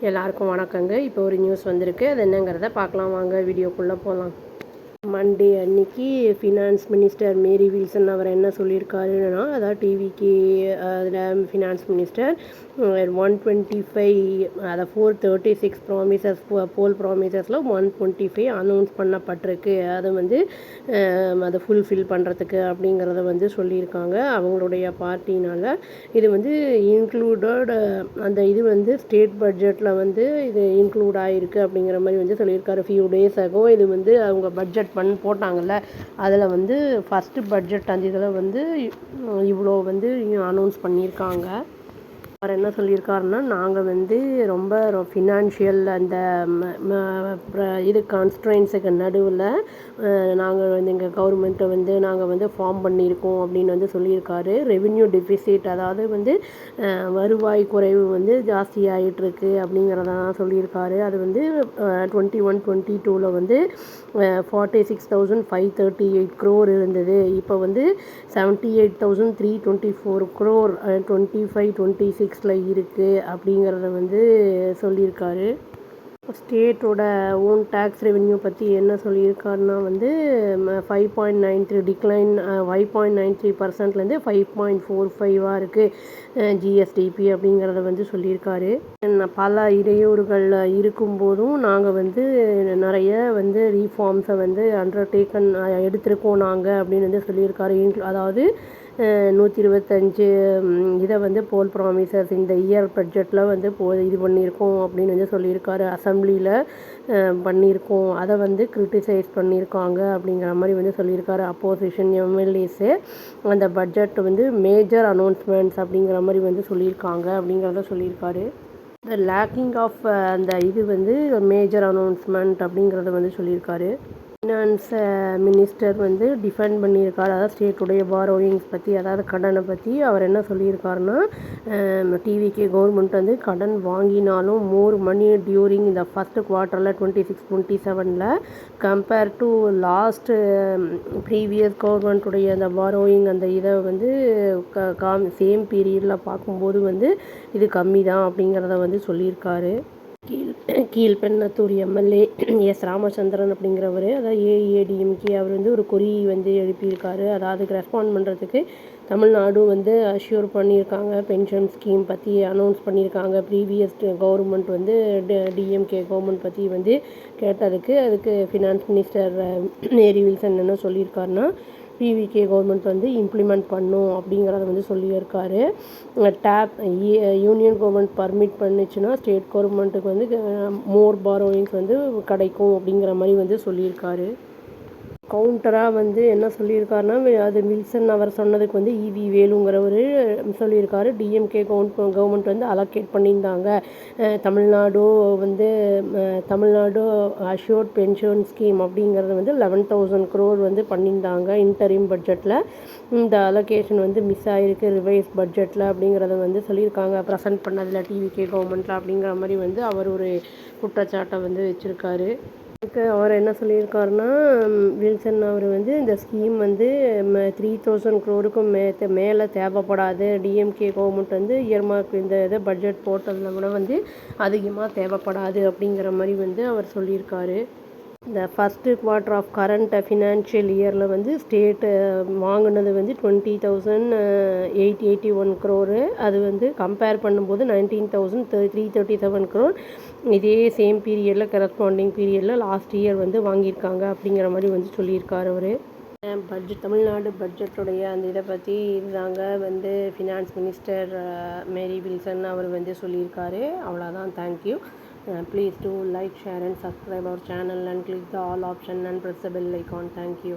எல்லாருக்கும் வணக்கங்க. இப்போ ஒரு நியூஸ் வந்திருக்கு. அது என்னங்கிறத பார்க்கலாம் வாங்க. வீடியோக்குள்ளே போகலாம். மண்டே அன்னைக்கு ஃபினான்ஸ் மினிஸ்டர் மேரி வில்சன் அவர் என்ன சொல்லியிருக்காருன்னா, அதாவது டிவிக்கு அதில் ஃபினான்ஸ் மினிஸ்டர் 125 அதை 436 ப்ராமிசஸ் போல் ப்ராமிசஸில் 125 அனௌன்ஸ் பண்ணப்பட்டிருக்கு. அதை வந்து அதை ஃபுல்ஃபில் பண்ணுறதுக்கு அப்படிங்கிறத வந்து சொல்லியிருக்காங்க அவங்களுடைய பார்ட்டினால். இது வந்து இன்க்ளூடட் அந்த இது வந்து ஸ்டேட் பட்ஜெட்டில் வந்து இது இன்க்ளூட் ஆகிருக்கு அப்படிங்கிற மாதிரி வந்து சொல்லியிருக்காரு. ஃபியூ டேஸ் ஆகோ இது வந்து அவங்க பட்ஜெட் போட்டாங்கல்ல, அதில் வந்து ஃபஸ்ட்டு பட்ஜெட் அந்த இதில் வந்து இவ்வளோ வந்து அனௌன்ஸ் பண்ணியிருக்காங்க. அவர் என்ன சொல்லியிருக்காருன்னா, நாங்கள் வந்து ரொம்ப ஃபினான்ஷியல் அந்த இது கான்ஸ்ட்ரெயின்ஸுக்கு நடுவில் நாங்கள் வந்து எங்கள் கவர்மெண்ட்டை வந்து நாங்கள் வந்து ஃபார்ம் பண்ணியிருக்கோம் அப்படின்னு வந்து சொல்லியிருக்காரு. ரெவின்யூ டெஃபிசிட், அதாவது வந்து வருவாய் குறைவு வந்து ஜாஸ்தி ஆகிட்டுருக்கு அப்படிங்கிறதான் சொல்லியிருக்காரு. அது வந்து 21-22 வந்து 46,538 crore இருந்தது. இப்போ வந்து 78,324 crore 25-26 இருக்குது அப்படிங்கிறத வந்து சொல்லியிருக்காரு. ஸ்டேட்டோட ஓன் டேக்ஸ் ரெவென்யூ பற்றி என்ன சொல்லியிருக்காருன்னா வந்து 5.93 டிக்ளைன் 5.93%லேருந்து 5.45 இருக்குது ஜிஎஸ்டிபி அப்படிங்கிறத வந்து சொல்லியிருக்காரு. பல இடையூறுகள் இருக்கும்போதும் நாங்கள் வந்து நிறைய வந்து ரீஃபார்ம்ஸை வந்து அண்டர்டேக்கன் எடுத்திருக்கோம் நாங்கள் அப்படின்னு வந்து சொல்லியிருக்காரு. அதாவது 125 இதை வந்து போல் ப்ராமிசஸ் இந்த இயர் பட்ஜெட்டில் வந்து இது பண்ணியிருக்கோம் அப்படின்னு வந்து சொல்லியிருக்காரு. அசம்பிளியில் பண்ணியிருக்கோம், அதை வந்து கிரிட்டிசைஸ் பண்ணியிருக்காங்க அப்படிங்கிற மாதிரி வந்து சொல்லியிருக்காரு. அப்போசிஷன் எம்எல்ஏஸு அந்த பட்ஜெட் வந்து மேஜர் அனௌன்ஸ்மெண்ட்ஸ் அப்படிங்கிற மாதிரி வந்து சொல்லியிருக்காங்க அப்படிங்கிறத சொல்லியிருக்காரு. த லேக்கிங் ஆஃப் அந்த இது வந்து மேஜர் அனௌன்ஸ்மெண்ட் அப்படிங்கிறத வந்து சொல்லியிருக்காரு. ஃபினான்ஸ் மினிஸ்டர் வந்து டிஃபெண்ட் பண்ணியிருக்காரு, அதாவது ஸ்டேட்டுடைய பாரோயிங்ஸ் பற்றி, அதாவது கடனை பற்றி. அவர் என்ன சொல்லியிருக்காருன்னா, டிவிக்கு கவர்மெண்ட் வந்து கடன் வாங்கினாலும் மோர் மணி டியூரிங் இந்த ஃபஸ்ட்டு குவார்ட்டரில் 26-27 கம்பேர் டு லாஸ்ட் ப்ரீவியஸ் கவர்மெண்ட்டுடைய அந்த பாரோயிங் அந்த இதை வந்து சேம் பீரியடில் பார்க்கும்போது வந்து இது கம்மி தான் அப்படிங்கிறத வந்து சொல்லியிருக்காரு. கீழ்பெண்ணத்தூர் எம்எல்ஏ எஸ் ராமச்சந்திரன் அப்படிங்கிறவர், அதாவது ஏஐஏடிஎம்கே, அவர் வந்து ஒரு கொரி வந்து எழுப்பியிருக்காரு. அதாவது அதுக்கு ரெஸ்பாண்ட் பண்ணுறதுக்கு தமிழ்நாடு வந்து அஷ்யூர் பண்ணியிருக்காங்க, பென்ஷன் ஸ்கீம் பற்றி அனௌன்ஸ் பண்ணியிருக்காங்க. ப்ரீவியஸ் கவர்மெண்ட் வந்து டிஎம்கே கவர்மெண்ட் பற்றி வந்து கேட்டதுக்கு அதுக்கு ஃபினான்ஸ் மினிஸ்டர் மேரி வில்சன் என்ன சொல்லியிருக்காருன்னா, பிவிகே கவர்மெண்ட் வந்து இம்ப்ளிமெண்ட் பண்ணும் அப்படிங்கிறத வந்து சொல்லியிருக்காரு. யூனியன் கவர்மெண்ட் பர்மிட் பண்ணிச்சுன்னா ஸ்டேட் கவர்மெண்ட்டுக்கு வந்து மோர் பாரோயிங்ஸ் வந்து கிடைக்கும் அப்படிங்கிற மாதிரி வந்து சொல்லியிருக்காரு. கவுண்டராக வந்து என்ன சொல்லியிருக்காருன்னா, அது வில்சன் அவர் சொன்னதுக்கு வந்து இவி வேலுங்கிறவர் சொல்லியிருக்காரு. டிஎம்கே கவர்மெண்ட் வந்து அலோகேட் பண்ணியிருந்தாங்க. தமிழ்நாடு வந்து தமிழ்நாடு அஷ்யூர்ட் பென்ஷன் ஸ்கீம் அப்படிங்கிறது வந்து 11,000 crore வந்து பண்ணியிருந்தாங்க இன்டரிம் பட்ஜெட்டில். இந்த அலோகேஷன் வந்து மிஸ் ஆகிருக்கு ரிவைஸ் பட்ஜெட்டில் அப்படிங்கிறத வந்து சொல்லியிருக்காங்க ப்ரெசென்ட் பண்ணதில் டிவிகே கவர்மெண்ட்டில் அப்படிங்கிற மாதிரி வந்து அவர் ஒரு குற்றச்சாட்டை வந்து வச்சுருக்காரு. அவர் என்ன சொல்லியிருக்காருன்னா, வில்சன் அவர் வந்து இந்த ஸ்கீம் வந்து 3,000 crore மேலே தேவைப்படாது. டிஎம்கே கவர்மெண்ட் வந்து இயர்மார்க் இந்த இதை பட்ஜெட் போட்டதில் கூட வந்து அதிகமாக தேவைப்படாது அப்படிங்கிற மாதிரி வந்து அவர் சொல்லியிருக்காரு. இந்த first quarter of current financial இயரில் வந்து ஸ்டேட்டு வாங்கினது வந்து 20,881 crore. அது வந்து கம்பேர் பண்ணும்போது 19,337 crore இதே சேம் பீரியடில் கரஸ்பாண்டிங் பீரியடில் லாஸ்ட் இயர் வந்து வாங்கியிருக்காங்க அப்படிங்கிற மாதிரி வந்து சொல்லியிருக்காரு அவர். தமிழ்நாடு பட்ஜெட்டுடைய அந்த இதை பற்றி இதுதாங்க வந்து ஃபினான்ஸ் மினிஸ்டர் மேரி வில்சன் அவர் வந்து சொல்லியிருக்காரு. அவ்வளோதான். Thank you. Please do like, share and subscribe our channel and click the all option and press the bell icon. Thank you.